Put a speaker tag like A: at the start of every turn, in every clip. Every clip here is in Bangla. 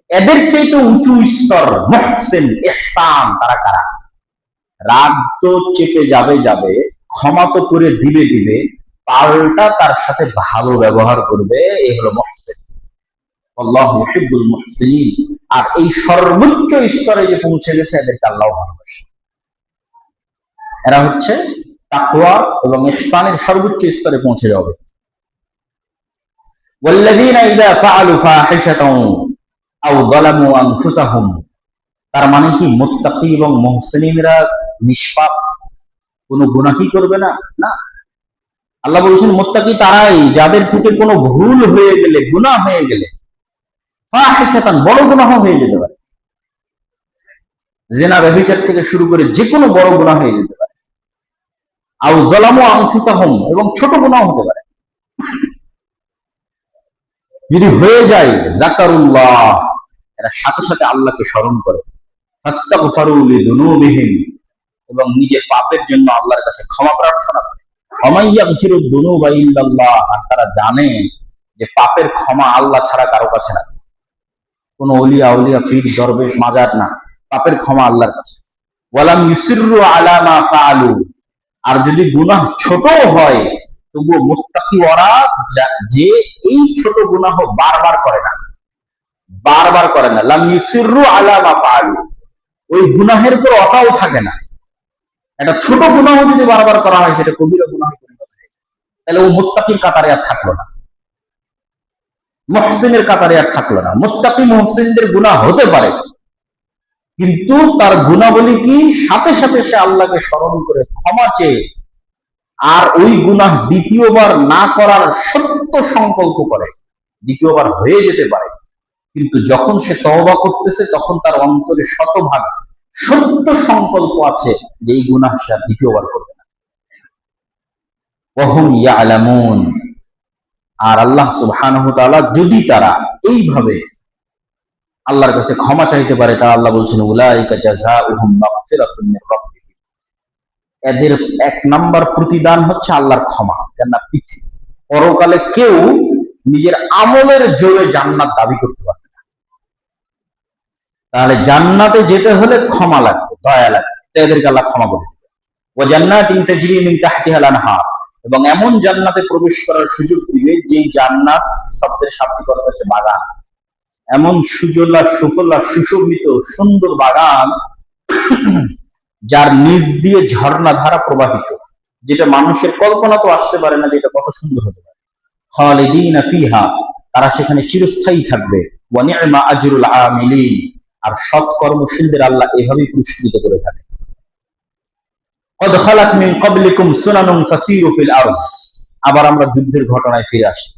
A: এদের চাইতে উঁচু স্তর মুহসিন ইহসান তারা কারা? রাগ তো চেপে যাবে যাবে, ক্ষমা তো করে দিবে দিবে, পাল্টা তার সাথে ভালো ব্যবহার করবে। এই হলো মুহসিন। আল্লাহু ইউহিব্বুল মুহসিনিন। আর এই সর্বোচ্চ স্তরে যে পৌঁছে গেছে এদেরকে আল্লাহ ভালোবাসে। এরা হচ্ছে তাকওয়া এবং ইহসানের সর্বোচ্চ স্তরে পৌঁছে যাবে। ওয়াল্লাযীনা ইযা ফাআলু ফাহিশাতান আও যালামু আনফুসাহুম, তার মানে কি মুত্তাকি এবং মুহসিনিনরা নিষ্পাপ, কোনো গুনাহই করবে না? না, আল্লাহ বলছেন মুত্তাকি তারাই যাদের থেকে কোনো ভুল হয়ে গেলে, গুনাহ হয়ে গেলে, ফাহিশাতান বড় গুনাহ হয়ে যেতে পারে, জিনা ব্যভিচার থেকে শুরু করে যে কোনো বড় গুনাহ হয়ে যেতে পারে, আও যালামু আনফুসাহুম এবং ছোট গুনাহ হতে পারে, যদি হয়ে যায় যাকারুল্লাহ, এরা সাথে সাথে আল্লাহকে স্মরণ করে, ফাস্তাগফারু লিযুনুবিহিম এবং নিজের পাপের জন্য আল্লাহর কাছে ক্ষমা প্রার্থনা করে। ওয়া ইয়াগফিরুদ যুনুবা ইল্লাল্লাহ, আর তারা জানে যে পাপের ক্ষমা আল্লাহ ছাড়া কারো কাছে না, কোনো ওলিয়া আউলিয়া পীর দরবেশ মাজার না, পাপের ক্ষমা আল্লাহর কাছে। ওয়ালাম ইউসিররু আলা মা ফাআলু, আর যদি গুনাহ ছোট হয় তবুও মুত্তাকি ওরা যে এই ছোট গুনাহ বারবার করে না, বারবার করে না। লাম ইউসিররু আলা মা ফাআলু, ওই গুনাহের উপর অটাও থাকে না। একটা ছোট গুনাহ যদি বারবার করা হয় সেটা কবিরা গুনাহে পরিণত হয়, তাহলে ও মুত্তাকির কাতারে আর থাকলো না, মুহসিনের কাতারে আর থাকলো না। মুত্তাকি মুহসিনদের গুনাহ হতে পারে, কিন্তু তার গুনাহগুলি কি সাথে সাথে সে আল্লাহকে স্মরণ করে ক্ষমা চেয়ে আর ওই গুনাহ দ্বিতীয়বার না করার সত্য সংকল্প করে। দ্বিতীয়বার হয়ে যেতে পারে, কিন্তু যখন সে তওবা করতেছে তখন তার অন্তরে শতভাগ সত্য সংকল্প আছে যে এই গুনাহ সে আর দ্বিতীয়বার করবে না। ওয়াহুম ইয়ালামুন, আর আল্লাহ সুবহানাহু ওয়া তাআলা যদি তারা এইভাবে আল্লাহর কাছে ক্ষমা চাইতে পারে, তা আল্লাহ বলছেন উলাইকা জাযাউহুম মাগফিরাতুম মির রাব্বিহিম, এদের এক নাম্বার প্রতিদান হচ্ছে আল্লাহর ক্ষমা, জান্নাত পিছি। পরকালে কেউ নিজের আমলের জোরে জান্নাত দাবি করতে পারবে না। তাহলে জান্নাতে যেতে হলে ক্ষমা লাগবে, দয়া লাগবে, তো এদেরকে আল্লাহ ক্ষমা করে দেবে। ওয়া জান্নাতিন তাজরি মিন তাহতিহাল আনহার, এবং এমন জান্নাতে প্রবেশ করার সুযোগ দিবে যেই জান্নাত শব্দের শাব্দিক অর্থ হচ্ছে বাগান, এমন সুজলা সুফলা সুশোভিত সুন্দর বাগান যার নিচ দিয়ে ঝর্ণা ধারা প্রবাহিত, যেটা মানুষের কল্পনা তো আসতে পারে না যে এটা কত সুন্দর হতে পারে। খালিদিনা ফিহা, তারা সেখানে চিরস্থায়ী থাকবে। ওয়া নি'মা আজরুল আমিলিন, আর সৎ কর্মশীলদের আল্লাহ এভাবেই পুরস্কৃত করে থাকে। কদ খালাত মিন ক্বাবলিকুম সুনানুন ফাসিরু ফিল আরদ, আবার আমরা যুদ্ধের ঘটনায় ফিরে আসছি।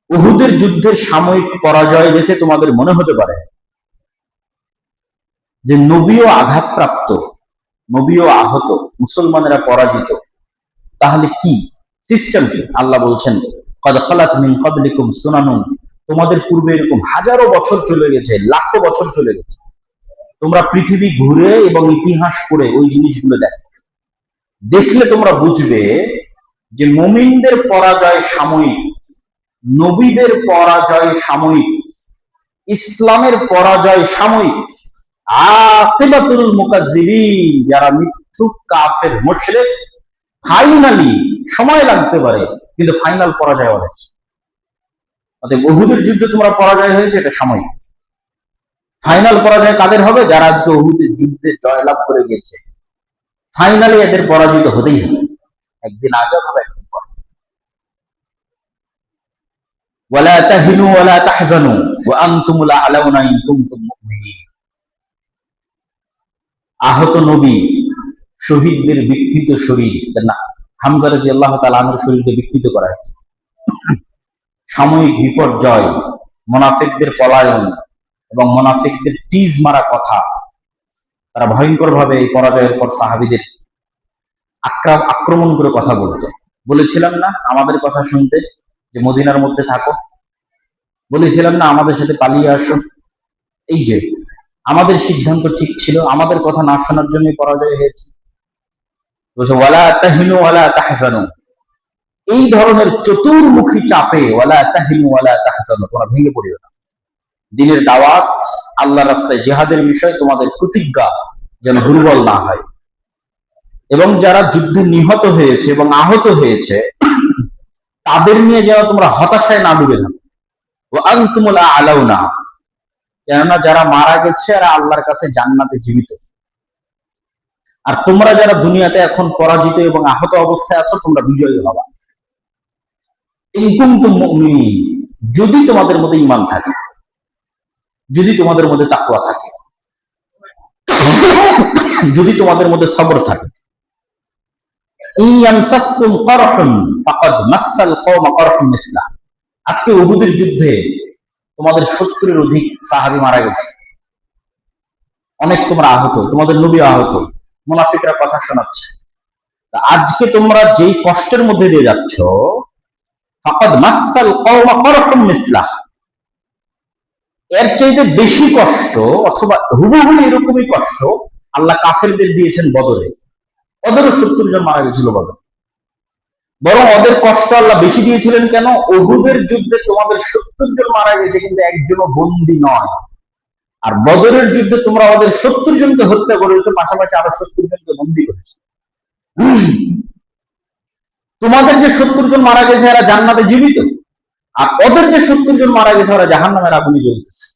A: উহুদের যুদ্ধের সাময়িক পরাজয় দেখে তোমাদের মনে হতে পারে যে নবীও আঘাতপ্রাপ্ত, নবীও আহত, মুসলমানেরা পরাজিত, তাহলে কি সিস্টেম কি? আল্লাহ বলছেন কদ খালাত মিন ক্বাবলিকুম সুনানুন, তোমাদের পূর্বে এরকম হাজারো বছর চলে গেছে, লাখো বছর চলে গেছে, তোমরা পৃথিবী ঘুরে এবং ইতিহাস পড়ে ওই জিনিসগুলো দেখলে তোমরা বুঝবে যে মুমিনদের পরাজয় সাময়িক, নবীদের পরাজয় সাময়িক, ইসলামের পরাজয় সাময়িক। আকিবাতুল মুকাজ্জিবিন, যারা মিথ্যুক কাফের মুশরিক, ফাইনালি সময় লাগতে পারে কিন্তু ফাইনাল পরাজয় হয়েছে। অতএব উহুদের যুদ্ধে তোমরা পরাজয় হয়েছে, এটা সাময়িক। ফাইনাল পরাজয় কাদের হবে? যারা আজকে উহুদের যুদ্ধে জয়লাভ করে গেছে, ফাইনালি এদের পরাজিত হতেই হবে, একদিন আগে অথবা একদিন পরে। ওয়ালা তাহিনু ওয়ালা তাহজানু ওয়া আনতুমুল আ'লাউনা ইন কুনতুম মুমিনিন। আহত নবী, শহীদদের বিকৃত শরীর, না হামজা রাদিয়াল্লাহু তাআলা আনহুর শরীরকে বিকৃত করা হয়েছে, সাময়িক বিপর্যয়, মুনাফিকদের পলায়ন এবং মুনাফিকদের টিজ মারা কথা, তারা ভয়ঙ্কর ভাবে এই পরাজয়ের পর সাহাবীদের আক্রমণ করে কথা বলতো। বলেছিলাম না আমাদের কথা শুনতে যে মদিনার মধ্যে থাকো, বলেছিলাম না আমাদের সাথে পালিয়ে আসো। এই যে আমাদের সিদ্ধান্ত ঠিক ছিল, আমাদের কথা না শোনার জন্য পরাজয় হয়েছে। ওয়ালা তাহিনু ওয়ালা তাহজানু, এই ধরনের চতুর্মুখী চাপে ওয়ালা তাহিনু ওয়ালা তাহজানু, তোমরা ভেঙে পড়িও না, দ্বীনের দাওয়াত, আল্লাহর রাস্তায় জিহাদের বিষয়ে তোমাদের প্রতিজ্ঞা যেন দুর্বল না হয়, এবং যারা যুদ্ধে নিহত হয়েছে এবং আহত হয়েছে তাদের নিয়ে যেন তোমরা হতাশায় না ডুবে থাকো। ও আনতুমুল আ'লাউনা, কেননা যারা মারা গেছে আর আল্লাহর কাছে জান্নাতে জীবিত, আর তোমরা যারা দুনিয়াতে এখন পরাজিত এবং আহত অবস্থায় আছো তোমরা বিজয়ী হবা। ইন কুনতুম মুমিনিন, যদি তোমাদের মধ্যে ঈমান থাকে, যদি তোমাদের মধ্যে তাকওয়া থাকে, যদি তোমাদের মধ্যে সবর থাকে। ইন ইয়ামসাসকুম কারহুন ফাকাদ মাসাল কওমা কারহুন মিসলা, আজকে উহুদের যুদ্ধে তোমাদের 70-এর অধিক সাহাবী মারা গেছে, অনেক তোমরা আহত, তোমাদের নবী আহত, মুনাফিকরা কথা শোনাচ্ছে। আজকে তোমরা যেই কষ্টের মধ্যে দিয়ে যাচ্ছ, ফাকাদ মাসাল কওমা কারহুন মিসলা, এর চাইতে বেশি কষ্ট অথবা হুবহু এরকমই কষ্ট আল্লাহ কাফেরদের দিয়েছেন বদরে। ওদেরও 70 জন মারা গেছিল বদরে, বরং ওদের কষ্ট আল্লাহ বেশি দিয়েছিলেন কেন? উহুদের যুদ্ধে তোমাদের 70 জন মারা গেছে কিন্তু একজনও বন্দী নয়, আর বদরের যুদ্ধে তোমরা ওদের 70 জনকে হত্যা করেছো, পাশাপাশি আরো 70 জনকে বন্দী করেছো। তোমাদের যে 70 জন মারা গেছে এরা জান্নাতে জীবিত, আর ওদের যে 70 জন মারা গেছে ওরা জাহান্নামের আগুনে জ্বলতেছে।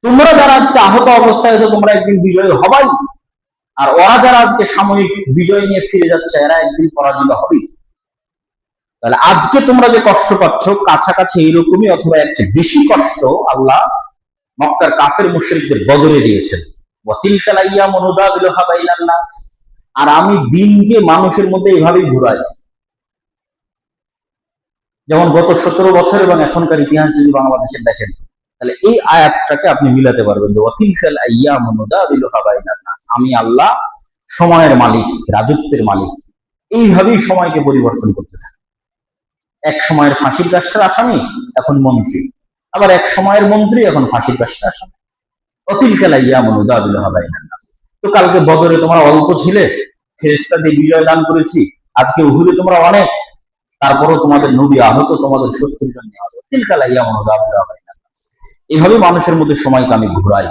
A: তোমরা যারা আজকে আহত অবস্থায় আছো তোমরা একদিন বিজয়ী হবাই, আর ওরা যারা আজকে সাময়িক বিজয় নিয়ে ফিরে যাচ্ছে এরা একদিন পরাজিত হবেই। তাহলে আজকে তোমরা যে কষ্ট পাচ্ছ কাছাকাছি এইরকমই অথবা এর চেয়ে বেশি কষ্ট আল্লাহ মক্কার কাফের মুশরিকদের বদরে দিয়েছেন। ওয়া তিলকাল আইয়ামু নুদাবিলুহা বাইনান নাস, আর আমি দিনকে মানুষের মধ্যে এভাবেই ঘুরাই। যেমন গত 17 বছর এবং এখনকার ইতিহাস যদি বাংলাদেশের দেখেন, তাহলে এই আয়াতটাকে আপনি মিলাতে পারবেন যে ওয়া তিলকাল আইয়ামু নুদাবিলুহা বাইনান নাস, আমি আল্লাহ সময়ের মালিক, রাজত্বের মালিক, এইভাবেই সময়কে পরিবর্তন করতে থাকে। এক সময়ের ফাঁসির কাষ্ঠের আসামি এখন মন্ত্রী, আবার এক সময়ের মন্ত্রী এখন ফাঁসির কাষ্ঠের আসামি। অতিলকাল আইয়ামু নুদাবিলুহা বাইনান নাস। তো কালকে বদরে তোমরা অল্প ছিলে, ফেরেশতা দিয়ে বিজয় দান করেছি, আজকে উহুদে তোমরা অনেক, তারপরেও তোমাদের নবী আহত, তোমাদের 70 জন নিহত। তিলকাল আইয়ামু নুদাবিলুহা বাইনান নাস, এইভাবে মানুষের মধ্যে সময়কে আমি ঘুরাই।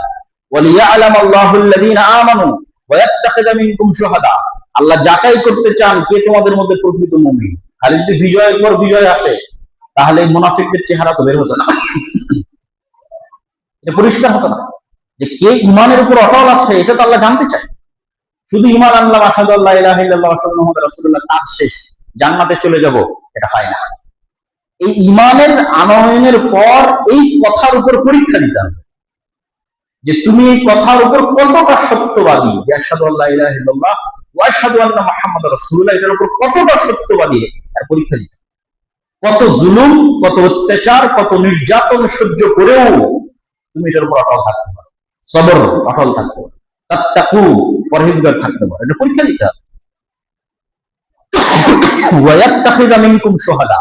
A: ওয়ালিয়া'লামা আল্লাহুল্লাযীনা আমানু ওয়া ইয়াত্তাখিযা মিনকুম শুহাদা, আল্লাহ যাচাই করতে চান কে তোমাদের মধ্যে প্রকৃত মুমিন। খালি যদি বিজয়ের পর বিজয় আসে তাহলে মুনাফিকদের চেহারা তো বের হতো না, এটা পরিষ্কার হতো না যে কে ইমানের উপর অটল আছে, এটা তো আল্লাহ জানতে চায়। শুধু ইমান আনলাম আশহাদু আল্লা ইলাহা ইল্লাল্লাহ ওয়া আশহাদু আন্না মুহাম্মাদার রাসূলুল্লাহ, কাজ শেষ, জান্নাতে চলে যাব, এটা হয় না। এই ইমানের আনয়নের পর এই কথার উপর পরীক্ষা দিতে হবে যে তুমি এই কথার উপর কতটা সত্যবাদী, যে আশহাদু আল্লা ইলাহা ইল্লাল্লাহ ওয়া আশহাদু আন্না মুহাম্মাদার রাসূলুল্লাহ, এটার উপর কতটা সত্যবাদী আর পরীক্ষা দিতে। কত জুলুম, কত অত্যাচার, কত নির্যাতন সহ্য করেও তুমি এটার উপর অটল থাকতে পারো, সবর অটল থাকতে পারো, তাত্তাকু পরহেজগার থাকতে পারো, এটা পরীক্ষা দিতে হবে। ওয়া ইয়াত্তাখিযা মিনকুম শুহাদা,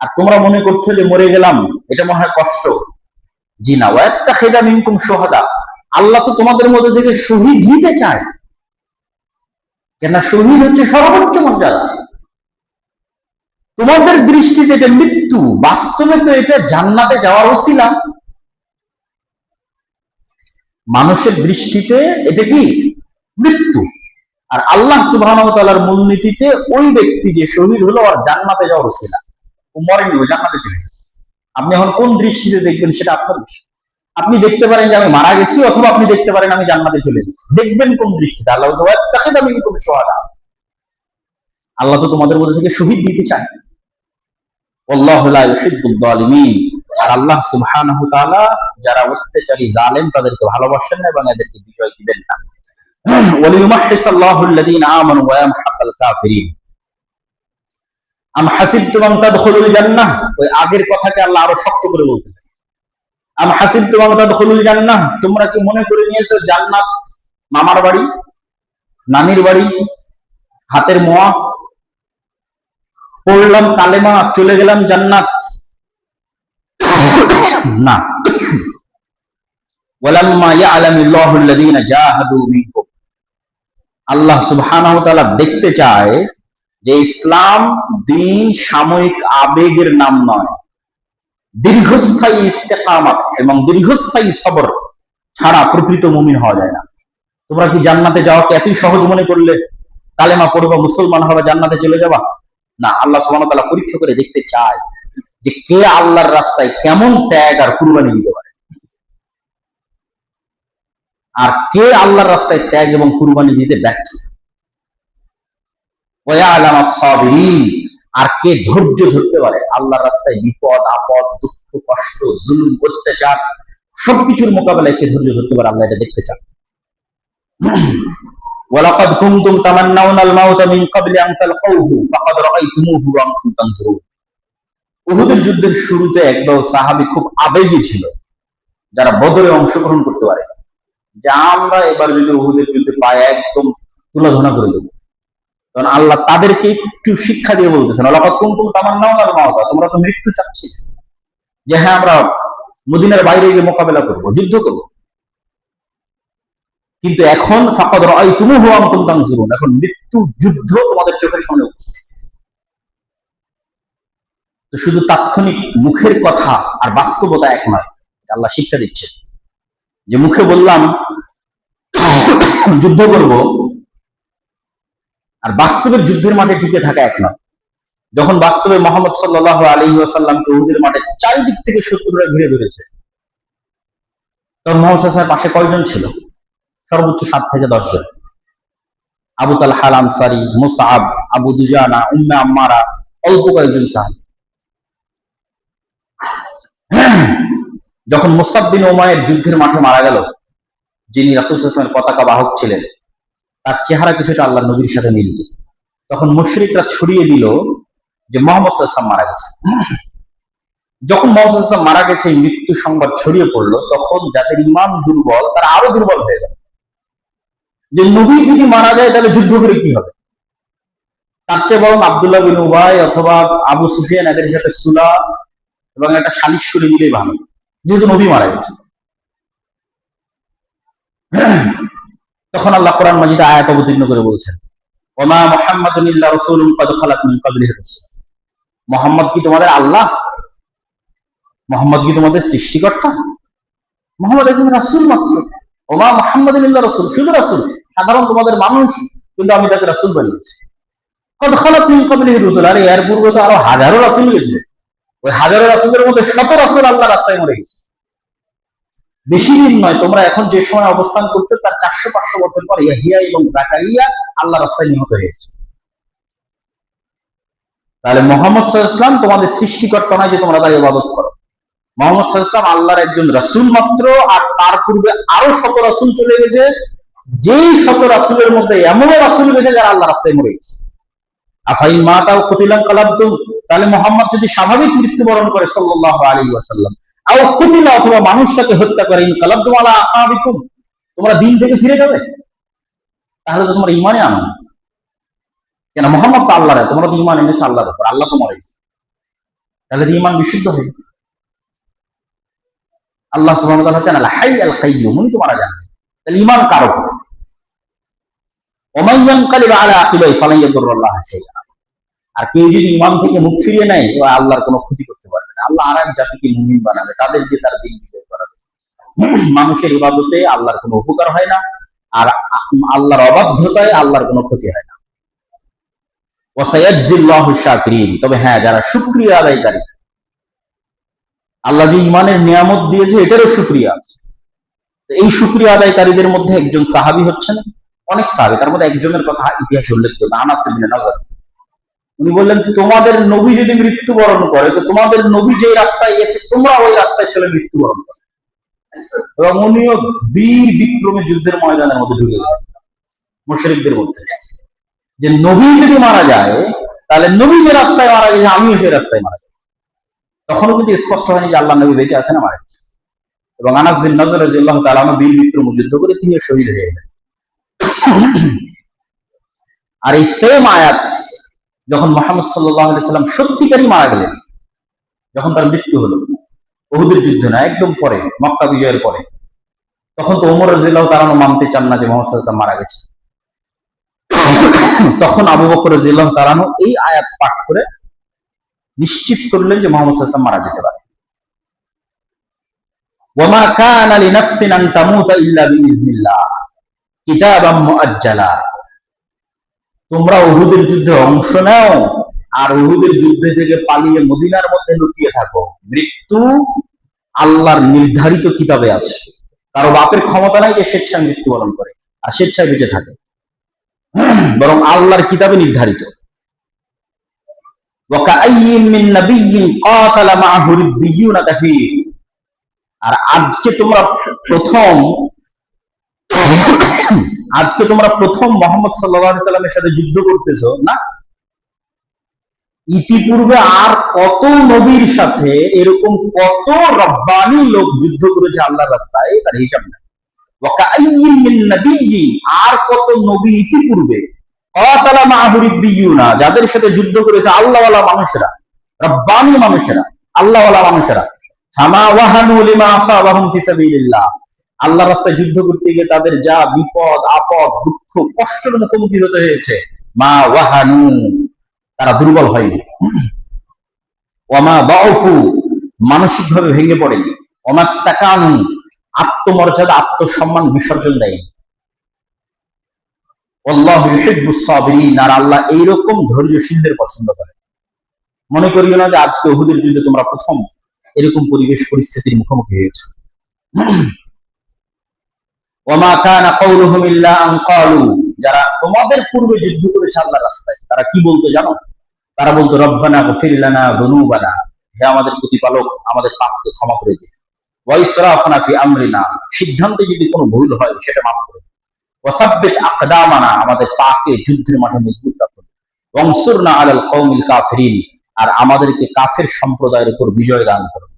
A: আর তোমরা মনে করছো যে মরে গেলাম এটা মনে হয় কষ্ট, জি না। ওয়া ইয়াত্তাখিযা মিনকুম শুহাদা, আল্লাহ তো তোমাদের মধ্যে থেকে শহীদ নিতে চায়, কেন শহীদ হচ্ছে সর্বোচ্চ মর্যাদা। তোমাদের দৃষ্টিতে এটা মৃত্যু, বাস্তবে তো এটা জান্নাতে যাওয়ার ওসিলা। মানুষের দৃষ্টিতে এটা কি মৃত্যু, আর আল্লাহ সুবহানাহু ওয়া তাআলার মূলনীতিতে ওই ব্যক্তি যে শহীদ হলো আর জান্নাতে যাওয়ার ওসিলা, ও মরেনি, ও জান্নাতে চলে গেছে। আপনি এখন কোন দৃষ্টিতে দেখবেন সেটা আপনার বিষয়। আপনি দেখতে পারেন যে আমি মারা গেছি, অথবা আপনি দেখতে পারেন আমি জান্নাতে চলে গেছি, দেখবেন কোন দৃষ্টিতে। আল্লাহ ওয়াত্তাখিযা মিনকুম শুহাদা, আল্লাহ তো তোমাদের মধ্যে থেকে শহীদ দিতে চায়। আল্লাহু লা ইউহিব্বুয যালিমিন, আর আল্লাহ সুবহানাহু ওয়া তাআলা যারা অত্যাচারী জালেম তাদেরকে ভালোবাসেন না এবং এদেরকে বিজয় দিবেন না। ওয়ালিয়ুমাহহিসাল্লাহু আল্লাযীনা আমানু ওয়া ইয়ামহাকাল কাফিরিন। আম হাসিবতুম আন তাদখুলুল জান্নাহ, ওই আগের কথাকে আল্লাহ আরো শক্ত করে বলতেছেন। আম হাসিবতুম আন তাদখুলুল জান্নাহ, তোমরা কি মনে করে নিয়েছো জান্নাত মামার বাড়ি, নানির বাড়ি, হাতের মোয়া, পড়লাম কালেমা চলে গেলাম জান্নাত? না। ওয়ালাম্মা ইয়ালামিল্লাহু আল্লাযীনা জাহাদু মিনকুম, আল্লাহ সুবহানাহু ওয়া তাআলা দেখতে চায় যে ইসলাম দ্বীন সাময়িক আবেগের নাম নয়, দীর্ঘস্থায়ী ইস্তেকামাত এবং দীর্ঘস্থায়ী সবর ছাড়া প্রকৃত মুমিন হওয়া যায় না। তোমরা কি জান্নাতে যাওয়াকে এতই সহজ মনে করলে? কালেমা পড়বা, মুসলমান হবে, জান্নাতে চলে যাবা? না, আল্লাহ সুবহানাহু ওয়া তাআলা পরীক্ষা করে দেখতে চায় যে কে আল্লাহর রাস্তায় কেমন ত্যাগ আর কুরবানি দিতে পারে, আর কে আল্লাহর রাস্তায় ত্যাগ এবং কুরবানি দিতে ব্যর্থ। আর কে ধৈর্য ধরতে পারে আল্লাহর রাস্তায় বিপদ আপদ, দুঃখ, কষ্ট, জুলুম, অত্যাচার সবকিছুর মোকাবেলায় কে ধৈর্য ধরতে পারে, আল্লাহ এটা দেখতে চান। ওয়ালাকাদ কুনতুম তামান্নাউনাল মাউতা মিন ক্বাবলি আন তালকাউহু ফাকাদ রাআইতুমুহু ওয়া আনতুম তানজুরুন। উহুদের যুদ্ধের শুরুতে একদল সাহাবী খুব আবেগী ছিল, যারা বদরে অংশগ্রহণ করতে পারে, যে আমরা এবার যদি উহুদের যুদ্ধে পাই একদম তুলাধনা করে দেব। কারণ আল্লাহ তাদেরকে একটু শিক্ষা দিয়ে বলতেছেন, ওয়ালাকাদ কুনতুম তামান্নাউনাল মাউতা, তোমরা তো মৃত্যু চাচ্ছি, যে হ্যাঁ আমরা মদিনার বাইরে গিয়ে মোকাবেলা করব, যুদ্ধ করব, কিন্তু এখন ফাকাদ রাআইতুমুহু ওয়া আনতুম তানজুরুন, এখন মৃত্যু যুদ্ধ তোমাদের চোখের সামনে উপস্থিত। তো শুধু তাৎক্ষণিক মুখের কথা আর বাস্তবতা এক নয়, আল্লাহ শিক্ষা দিচ্ছে। যে মুখে বললাম যুদ্ধ করব, আর বাস্তবের যুদ্ধের মাঠে টিকে থাকা এক নয়। যখন বাস্তবে মুহাম্মদ সাল্লাল্লাহু আলাইহি ওয়াসাল্লামকে উহুদের মাঠে চারিদিক থেকে শত্রুরা ঘিরে ধরেছে, তখন মুহাম্মদ সাল্লাল্লাহু আলাইহি ওয়াসাল্লামের পাশে কয়জন ছিল? সর্বোচ্চ 7 থেকে 10 জন। আবু তালহা আল আনসারী, মুসআব, আবু দুজানা, উম্মে আম্মারা, অল্প কয়েকজন সাহাবী। যখন মুসআব বিন উমাইর যুদ্ধের মাঠে মারা গেল, যিনি রাসূল সাল্লাল্লাহু আলাইহি ওয়াসাল্লামের পতাকা বাহক ছিলেন, তার চেহারা কিছুটা আল্লাহর নবীর সাথে মিলত। তখন মুশরিকরা ছড়িয়ে দিল যে মুহাম্মদ সাল্লাল্লাহু আলাইহি ওয়াসাল্লাম মারা গেছে। যখন মুহাম্মদ সাল্লাল্লাহু আলাইহি ওয়াসাল্লাম মারা গেছে, মৃত্যু সংবাদ ছড়িয়ে পড়লো, তখন যাদের ঈমান দুর্বল তারা আরো দুর্বল হয়ে গেল, যে নবী যদি মারা যায় তাহলে যুদ্ধ করে কি হবে? তার চেয়ে বরং আব্দুল্লাহ বিন উবাই অথবা আবু সুফিয়ান এদের সাথে সুলাহ এবং একটা সালিশ করে দিলেই ভালো, যেহেতু নবী মারা গেছে। তখন আল্লাহ কোরআন মাজিদে আয়াত অবতীর্ণ করে বলছেন, ওমা মুহাম্মাদুন ইল্লা রাসূলুন ক্বাদ খালাত মিন ক্বাবলিহি রাসূল। মুহাম্মদ কি তোমাদের আল্লাহ? মুহাম্মদ কি তোমাদের সৃষ্টিকর্তা? মুহাম্মদ একজন রাসূল মাত্র। ওমা মুহাম্মাদুন ইল্লা রাসূল, শুধু রাসূল, সাধারণ তোমাদের মানুষ, কিন্তু আমি তাকে রাসূল বানিয়েছি। ক্বাদ খালাত মিন ক্বাবলিহি রাসূল, আরে এর পূর্বে তো আরো হাজারো রাসূল গেছে, ওই হাজারো রাসূলের মধ্যে শত রাসূল আল্লাহর রাস্তায় মরে গেছে। বেশি দিন নয়, তোমরা এখন যে সময় অবস্থান করছো তার 400-500 বছর পর ইয়াহিয়া এবং জাকারিয়া আল্লাহ রাস্তায় নিহত হয়েছে। তাহলে মুহাম্মদ সাল্লাল্লাহু আলাইহি ওয়াসাল্লাম তোমাদের সৃষ্টিকর্তা নয় যে তোমরা তার ইবাদত করো। মুহাম্মদ সাল্লাল্লাহু আলাইহি ওয়াসাল্লাম আল্লাহর একজন রাসূল মাত্র, আর তার পূর্বে আরো শত রাসূল চলে গেছে, যেই শত রাসূলের মধ্যে এমনও রাসূল গেছে যারা আল্লাহ রাস্তায় মরে গেছে। আফাইন মাতাও কুতিলান কালাবতুম, তাহলে মুহাম্মদ যদি স্বাভাবিক মৃত্যুবরণ করে সাল্লাল্লাহু আলাইহি ওয়াসাল্লাম, আও কুতিলা অথবা মানুষটাকে হত্যা করে, ইন কালাবতুম আলা আকাবিকুম, তোমরা দিন থেকে ফিরে যাবে? তাহলে তো তোমরা ঈমানে আনো না। কেন? মুহাম্মদ তো আল্লাহর, তোমরা তো ঈমান এনেছো আল্লাহর উপর, আল্লাহ তো মরে গেছে, তাহলে তো ঈমান বিশুদ্ধ হবে। আল্লাহ সুবহানাহু ওয়া তাআলা হচ্ছেন আল হাই আল কাইয়্যুম, উনি তো মারা যান, তাহলে ঈমান কার উপর? ওমান ইয়ানকালিবু আলা আকিবাই ফালান ইয়াদুররাল্লাহ শাইআ, আর কেউ যদি ঈমান থেকে মুখ ফিরিয়ে নেয়, ও আল্লাহর কোনো ক্ষতি করতে পারবে না। আল্লাহ আর এক জাতিকে মুমিন বানাবে, তাদেরকে তার দিন বিজয় করাবে। মানুষের ইবাদতে আল্লাহর কোনো উপকার হয় না, আর আল্লাহর অবাধ্যতায় আল্লাহর কোনো ক্ষতি হয় না। ওয়াসায়াজজিল্লাহু শাকিরিন, তবে হ্যাঁ, যারা শুকরিয়া আদায়কারী, আল্লাহ যে ঈমানের নিয়ামত দিয়েছে এটারও শুকরিয়া আছে। তো এই শুকরিয়া আদায়কারীদের মধ্যে একজন সাহাবী হচ্ছেন, অনেক সাহাবী, তার মধ্যে একজনের কথা ইতিহাসে উল্লেখযোগ্য, আনাস ইবনে নাজর। উনি বললেন, তোমাদের নবী যদি মৃত্যুবরণ করে, তো তোমাদের নবী যে রাস্তায় গেছে তোমরা ওই রাস্তায় চলে মৃত্যুবরণ করো। এবং উনিও বীর বিক্রমে যুদ্ধের ময়দানের মধ্যে ঢুকে গেলেন মুশরিকদের মধ্যে, যে নবী যদি মারা যায় তাহলে নবী যে রাস্তায় মারা গেছে আমিও সেই রাস্তায় মারা যাই। তখনও কিন্তু স্পষ্ট হয়নি যে আল্লাহ নবী বেঁচে আছে না মারা গেছে। এবং আনাস বিন নজর রাদিয়াল্লাহু তাআলা আনহু বীর বিক্রম যুদ্ধ করে তিনি শহীদ হয়ে গেলেন। আর এই সেম আয়াত যখন মুহাম্মদ সাল্লাল্লাহু আলাইহি ওয়াসাল্লাম সত্যিকারই মারা গেলেন, যখন তার মৃত্যু হলো, উহুদের যুদ্ধ না, একদম পরে, মক্কা বিজয়ের পরে, তখন তো ওমর রাদিয়াল্লাহু তাআলা মানতে চান না যে মুহাম্মদ সাল্লাল্লাহু আলাইহি ওয়াসাল্লাম মারা গেছে। তখন আবু বকর রাদিয়াল্লাহু তাআলা এই আয়াত পাঠ করে নিশ্চিত করলেন যে মুহাম্মদ সাল্লাল্লাহু আলাইহি ওয়াসাল্লাম মারা যেতে পারে। ওয়ামা কানা লিনাফসিন আন তামুতা ইল্লা বিইজনিল্লাহ কিতাবাম মুআজ্জালা। তোমরা উহুদের যুদ্ধে অংশ নাও আর উহুদের যুদ্ধে থেকে পালিয়ে মদিনার মধ্যে লুকিয়ে থাকো, মৃত্যু আল্লাহর নির্ধারিত কিতাবে আছে। কারো বাপের ক্ষমতা নাই যে স্বেচ্ছায় মৃত্যুবরণ করে আর স্বেচ্ছায় বেঁচে থাকে, বরং আল্লাহর কিতাবে নির্ধারিত। ওয়াকাআইয়িন মিন নাবিয়্যিন ক্বাতালা মাআহু রিব্বিয়ুনা কাসীর। আর আজকে তোমরা প্রথম মুহাম্মদ সাল্লাল্লাহু আলাইহি সাল্লামের সাথে যুদ্ধ করতেছো না? ইতিপূর্বে আর কত নবীর সাথে এরকম কত রব্বানি লোক যুদ্ধ করেছে আল্লাহর রাস্তায়, তার হিসাব নাই। ওয়াকাআইয়িন মিন নাবিয়্যিন, আর কত নবী ইতিপূর্বে ক্বাতালা মাআহু রিব্বিয়ুনা, যাদের সাথে যুদ্ধ করেছে আল্লাহওয়ালা মানুষেরা, রব্বানি মানুষেরা, আল্লাহওয়ালা মানুষেরা। ফামা ওয়াহানু লিমা আসাবাহুম ফি সাবিলিল্লাহ, আল্লাহর রাস্তায় যুদ্ধ করতে গিয়ে তাদের যা বিপদ আপদ দুঃখ কষ্টের মুখোমুখি হতে হয়েছে, মা ওয়াহানু, তারা দুর্বল হয়নি। ওয়ামা দাউফু, মানসিকভাবে ভেঙে পড়েনি। ওমাস্তাকানু, আত্মমর্যাদা আত্মসম্মান বিসর্জন দেয়নি। আল্লাহু ইউহিব্বুস সাবিরিন, আর আল্লাহ এইরকম ধৈর্যশীলদের পছন্দ করে। মনে করিও না যে আজকে উহুদের যুদ্ধে তোমরা প্রথম এরকম পরিবেশ পরিস্থিতির মুখোমুখি হয়েছে। ওয়ামা কানা কাউলুহুম ইল্লা আন ক্বালু, যারা তোমাদের পূর্বে যুদ্ধ করেছে আল্লাহর রাস্তায়, তারা কি বলতো জানো? তারা বলতো রব্বানা গফির লানা যুনুবানা, হে আমাদের প্রতিপালক, আমাদের পাপকে ক্ষমা করে দিন। ওয়া ইসরাফনা ফি আমরিনা, সিদ্ধান্তে যদি কোনো ভুল হয় সেটা মাফ করে দিন। ওয়া সাব্বিত আকদামানা, আমাদের পাকে যুদ্ধের মাঠে মজবুত রাখুন। ওয়ানসুরনা আলাল কওমিল কাফিরিন, আর আমাদেরকে কাফের সম্প্রদায়ের উপর বিজয় দান করুন।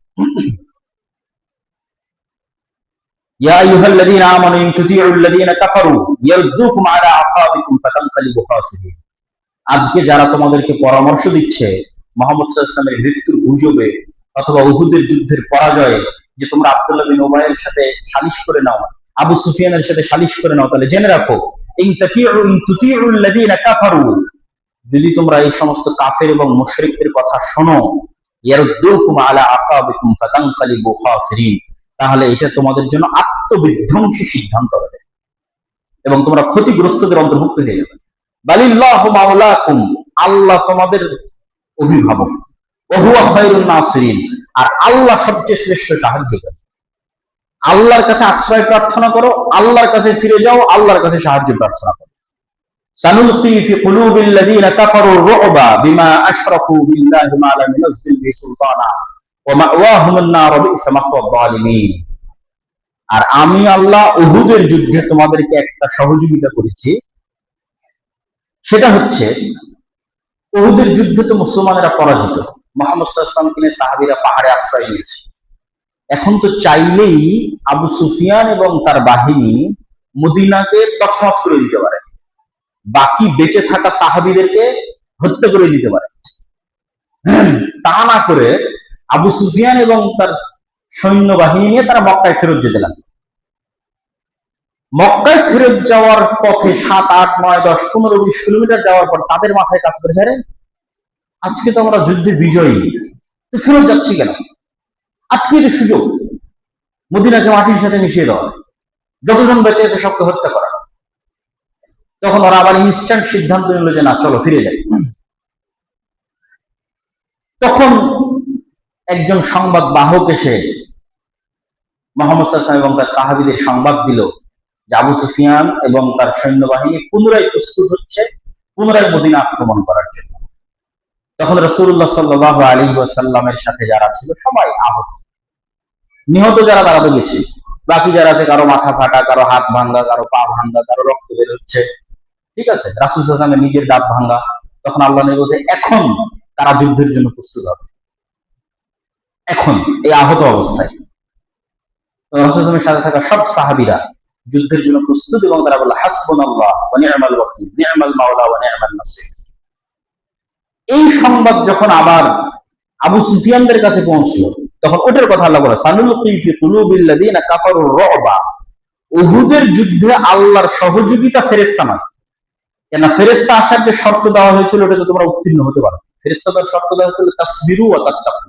A: ইয়া আইয়ুহাল্লাযীনা আমানু ইন তুতিউল্লাযীনা কাফারু ইয়ারুদ্দুকুম আলা আকাবিকুম ফাতানকালিবু খাসিরিন। আজকে যারা তোমাদেরকে পরামর্শ দিচ্ছে মুহাম্মদ সাল্লাল্লাহু আলাইহি ওয়াসাল্লামের মৃত্যুর গুজবে অথবা উহুদের যুদ্ধের পরাজয়ে, যে তোমরা আব্দুল্লাহ বিন উবাইয়ের সাথে সালিশ করে নাও, আবু সুফিয়ানের সাথে সালিশ করে নাও, তাহলে জেনে রাখো ইন তুতিউল্লাযীনা কাফারু, যদি তোমরা এই সমস্ত কাফের এবং মুশরিকদের কথা শোনো, ইয়ারুদ্দুকুম আলা আকাবিকুম ফাতানকালিবু খাসিরিন, তাহলে এটা তোমাদের জন্য আত্মবিধ্বংসী সিদ্ধান্ত হবে এবং তোমরা ক্ষতিগ্রস্তদের অন্তর্ভুক্ত হয়ে যাবে। বালিল্লাহু মাওলাকুম, আল্লাহ তোমাদের অভিভাবক। ওয়া হুয়া খায়রুন নাসিরিন, আর আল্লাহ সবচেয়ে শ্রেষ্ঠ সাহায্যকারী। আল্লাহর কাছে আশ্রয় প্রার্থনা করো, আল্লাহর কাছে ফিরে যাও, আল্লাহর কাছে সাহায্য প্রার্থনা করো। সানুলকি ফি কুলুবিল্লাযীনা কাফারুর রু'বা বিমা আশরাকু বিল্লাহি মা লাম ইউনাজ্জিল বিহি সুলতানা ওয়া মাওয়াহুমুন নার ওয়া বি'সা মাসওয়ায যালিমিন। আর আমি আল্লাহ উহুদের যুদ্ধে তোমাদেরকে একটা সহযোগিতা করেছি, সেটা হচ্ছে উহুদের যুদ্ধে তো মুসলমানেরা পরাজিত, মুহাম্মদ সাল্লাল্লাহু আলাইহি ওয়াসাল্লামকে নিয়ে সাহাবীরা পাহাড়ে আশ্রয় নিয়েছে। এখন তো চাইলেই আবু সুফিয়ান এবং তার বাহিনী মদিনাকে তছনছ করে দিতে পারে, বাকি বেঁচে থাকা সাহাবীদেরকে হত্যা করে দিতে পারে। তা না করে আবু সুফিয়ান এবং তার সৈন্যবাহিনী নিয়ে তারা মক্কায় ফেরত যেতে লাগলো। মক্কায় ফেরত যাওয়ার পথে 7, 8, 9, 10, 15, 20 কিলোমিটার যাওয়ার পর তাদের মাথায় কাজ করেছে, আরে আজকে তো আমরা যুদ্ধে বিজয়ী, তো ফেরত যাচ্ছি কেন? আজকে এটা সুযোগ মদিনাকে মাটির সাথে মিশিয়ে দেওয়া, যতজন বেঁচে আছে সবকে হত্যা করা। তখন ওরা আবার ইনস্ট্যান্ট সিদ্ধান্ত নিল যে না, চলো ফিরে যাই। তখন একজন সংবাদ বাহক এসে মুহাম্মদ সাল্লাল্লাহু আলাইহি ওয়াসাল্লাম এবং তার সাহাবীদের সংবাদ দিল যে আবু সুফিয়ান এবং তার সৈন্যবাহিনী পুনরায় প্রস্তুত হচ্ছে পুনরায় মদিনা আক্রমণ করার জন্য। তখন রাসূলুল্লাহ সাল্লাল্লাহু আলাইহি ওয়াসাল্লামের সাথে যারা ছিল সবাই আহত, নিহত যারা তারা তো গেছে, বাকি যারা আছে কারো মাথা ফাটা, কারো হাত ভাঙ্গা, কারো পা ভাঙ্গা, কারো রক্ত বের হচ্ছে, ঠিক আছে, রাসূল সাল্লাল্লাহু আলাইহি ওয়াসাল্লামের নিজের দাঁত ভাঙ্গা। তখন আল্লাহ নবী বলছে এখন তারা যুদ্ধের জন্য প্রস্তুত হবে, এখন এই আহত অবস্থায়। রাসূল সাল্লাল্লাহু আলাইহি ওয়াসাল্লামের সাথে থাকা সব সাহাবীরা যুদ্ধের জন্য প্রস্তুত এবং তারা বলল হাসবুনাল্লাহ ওয়া নি'মাল ওয়াকিল, নি'মাল মাওলা ওয়া নি'মান নাসির। এই সংবাদ যখন আবার আবু সুফিয়ানদের কাছে পৌঁছলো, তখন ওটার কথা আল্লাহ বলে সানুলকি ফি কুলুবিল্লাযীনা কাফারুর রু'বা, উহুদের যুদ্ধে আল্লাহর সহযোগিতা ফেরেশতা নয়। কেন ফেরেশতা আসার যে শর্ত দেওয়া হয়েছিল ওটা তো তোমরা উত্তীর্ণ হতে পারো। ফেরেশতাদের শর্ত দেওয়া হয়েছিল তাসবিরু ওয়া তাত্তাকু,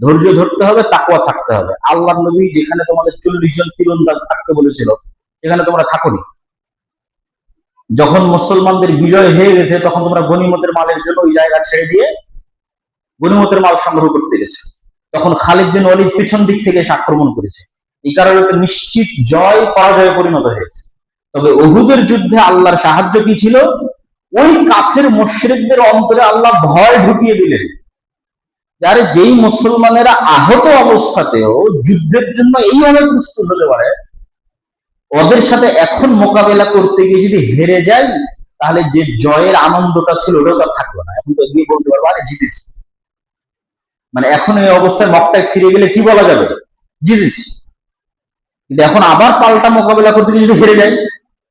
A: ধৈর্য ধরতে হবে, তাকওয়া থাকতে হবে। আল্লাহর নবী যেখানে তোমাদের 40 জন তীরন্দাজ থাকতে বলেছিল সেখানে তোমরা থাকোনি। যখন মুসলমানদের বিজয় হয়ে গেছে তখন তোমরা গনিমতের মালের জন্য ওই জায়গা ছেড়ে দিয়ে গনিমতের মাল সংগ্রহ করতে গেছে। তখন খালিদ বিন ওয়ালিদ পিছন দিক থেকে এসে আক্রমণ করেছে। এই কারণে তো নিশ্চিত জয় পরাজয়ে পরিণত হয়েছে। তবে উহুদের যুদ্ধে আল্লাহর সাহায্য কি ছিল? ওই কাফের মুশরিকদের অন্তরে আল্লাহ ভয় ঢুকিয়ে দিলেন, যারে যেই মুসলমানেরা আহত অবস্থাতেও যুদ্ধের জন্য এইভাবে প্রস্তুত হতে পারে, ওদের সাথে এখন মোকাবেলা করতে গিয়ে যদি হেরে যায় তাহলে যে জয়ের আনন্দটা ছিল ওটাও তার থাকলো না। এখন তো গিয়ে বলতে পারবো আরে জিতেছি, মানে এখন এই অবস্থায় মক্কায় ফিরে গেলে কি বলা যাবে? জিতেছি। কিন্তু এখন আবার পাল্টা মোকাবেলা করতে গিয়ে যদি হেরে যায়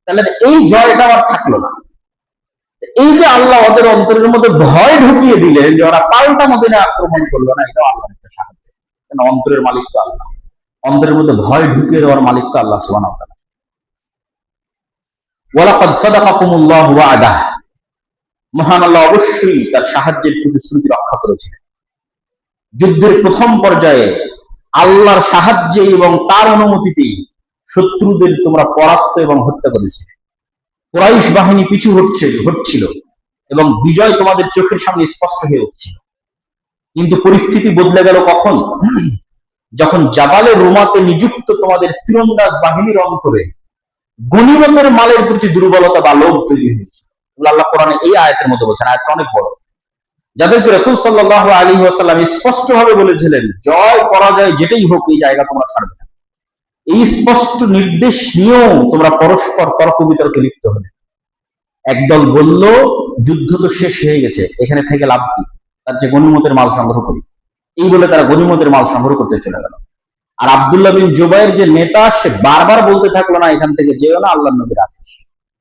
A: তাহলে এই জয়টা আর থাকলো না। এই যে আল্লাহ ওদের অন্তরের মধ্যে ভয় ঢুকিয়ে দিলেন যে ওরা পাল্টা মদিনে আক্রমণ করলো না, এটাও আল্লাহর একটা সাহায্য। কেন? অন্তরের মালিক তো আল্লাহ, অন্তরের মধ্যে ভয় ঢুকিয়ে দেওয়ার মালিক তো আল্লাহ সুবহানাহু ওয়া তাআলা। ওয়ালাকাদ সাদাকাকুমুল্লাহু ওয়া'দাহ, মহান আল্লাহ অবশ্যই তার সাহায্যের প্রতিশ্রুতি রক্ষা করেছিলেন। যুদ্ধের প্রথম পর্যায়ে আল্লাহর সাহায্যে এবং তার অনুমতিতেই শত্রুদের তোমরা পরাস্ত এবং হত্যা করেছিলে। কুরাইশ বাহিনী পিছু হটছিল এবং বিজয় তোমাদের চোখের সামনে স্পষ্ট হয়ে উঠছিল। কিন্তু পরিস্থিতি বদলে গেল কখন? যখন জাবালে রুমাতে নিযুক্ত তোমাদের তীরন্দাজ বাহিনীর অন্তরে গনিমতের মালের প্রতি দুর্বলতা বা লোভ তৈরি হয়েছে। আল্লাহ কোরআনে এই আয়াতের মধ্যে বলছেন, আয়াতটা অনেক বড়, যাদেরকে রাসূল সাল্লাল্লাহু আলাইহি ওয়াসাল্লাম স্পষ্টভাবে বলেছিলেন জয় পরাজয় যেটাই হোক এই জায়গা তোমরা ছাড়বে না। এই স্পষ্ট নির্দেশ নিয়েও তোমরা পরস্পর তর্ক বিতর্কে লিপ্ত হলে। একদল বলল যুদ্ধ তো শেষ হয়ে গেছে, এখানে থেকে লাভ কি, তার যে গনিমতের মাল সংগ্রহ করি, এই বলে তারা গনিমতের মাল সংগ্রহ করতে চলে গেল। আর আব্দুল্লাহ বিন জুবাইর যে নেতা, সে বারবার বলতে থাকলো না এখান থেকে যেও না, আল্লাহর নবীর আদেশ।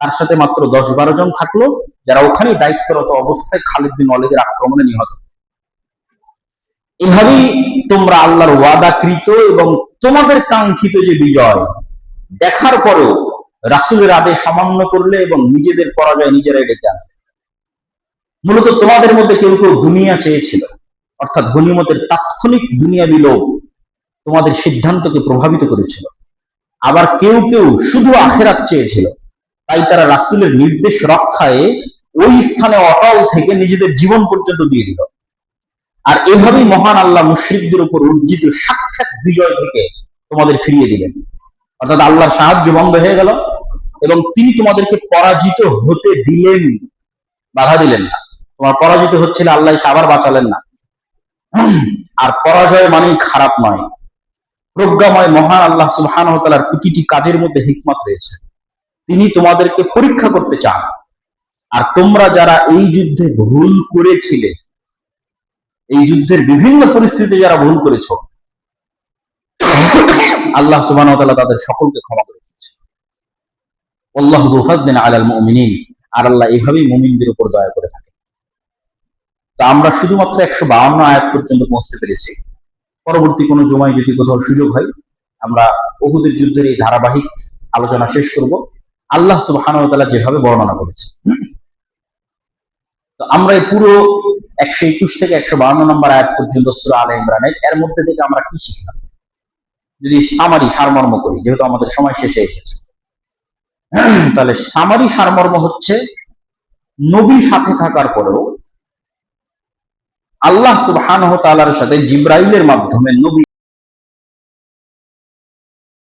A: তার সাথে মাত্র 10-12 জন থাকলো, যারা ওখানেই দায়িত্বরত অবস্থায় খালিদ বিন ওয়ালিদের আক্রমণে নিহত। এভাবেই তোমরা আল্লাহর ওয়াদাকৃত এবং তোমাদের কাঙ্ক্ষিত যে বিজয় দেখার পরেও রাসূলের আদেশ অমান্য করলে এবং নিজেদের পরাজয় নিজেরাই ডেকে আনলে। মূলত তোমাদের মধ্যে কেউ কেউ দুনিয়া চেয়েছিল, অর্থাৎ গনিমতের তাৎক্ষণিক দুনিয়াবি লোভ তোমাদের সিদ্ধান্তকে প্রভাবিত করেছিল। আবার কেউ কেউ শুধু আখিরাত চেয়েছিল, তাই তারা রাসূলের নির্দেশ রক্ষায় ওই স্থানে অটল থেকে নিজেদের জীবন পর্যন্ত দিয়ে দিল। আর এভাবেই মহান আল্লাহ মুশরিকদের উপর অর্জিত সাক্ষাৎ বিজয় থেকে তোমাদের ফিরিয়ে দিলেন। অর্থাৎ আল্লাহর সাহায্য বন্ধ হয়ে গেল এবং তিনি তোমাদেরকে পরাজিত হতে দিলেন, বাধা দিলেন না। তোমার পরাজিত হচ্ছিল, আল্লাহ আবার বাঁচালেন না। আর পরাজয় মানেই খারাপ নয়। প্রজ্ঞাময় মহান আল্লাহ সুবহানাহু ওয়া তাআলার প্রতিটি কাজের মধ্যে হিকমত রয়েছে। তিনি তোমাদেরকে পরীক্ষা করতে চান। আর তোমরা যারা এই যুদ্ধে ভুল করেছিলে, এই যুদ্ধের বিভিন্ন পরিস্থিতিতে যারা ভুল করেছো, আল্লাহ সুবহানাহু ওয়া তাআলা তাদের সকলকে ক্ষমা করে দিয়েছেন। আল্লাহু যু ফাদলিন আলাল মুমিনিন, আর আল্লাহ এভাবেই মুমিনদের উপর দয়া করে থাকেন। তো আমরা শুধুমাত্র 152 আয়াত পর্যন্ত পৌঁছতে পেরেছি। পরবর্তী কোনো জুমায় যদি কোথাও সুযোগ হয় আমরা উহুদের যুদ্ধের এই ধারাবাহিক আলোচনা শেষ করব, আল্লাহ সুবহানাহু ওয়া তাআলা যেভাবে বর্ণনা করেছে। তো আমরা এই পুরো 121 থেকে 152 নম্বর আয়াত পর্যন্ত সূরা আলে ইমরানের এর মধ্যে থেকে আমরা কি শিখলাম যদি সারমর্ম করি, যেহেতু আমাদের সময় শেষে এসেছে। তাহলে সারমর্ম হচ্ছে, নবী সাথে থাকার পরেও আল্লাহ সুবহানাহু ওয়া তাআলার সাথে জিবরাইলের মাধ্যমে নবী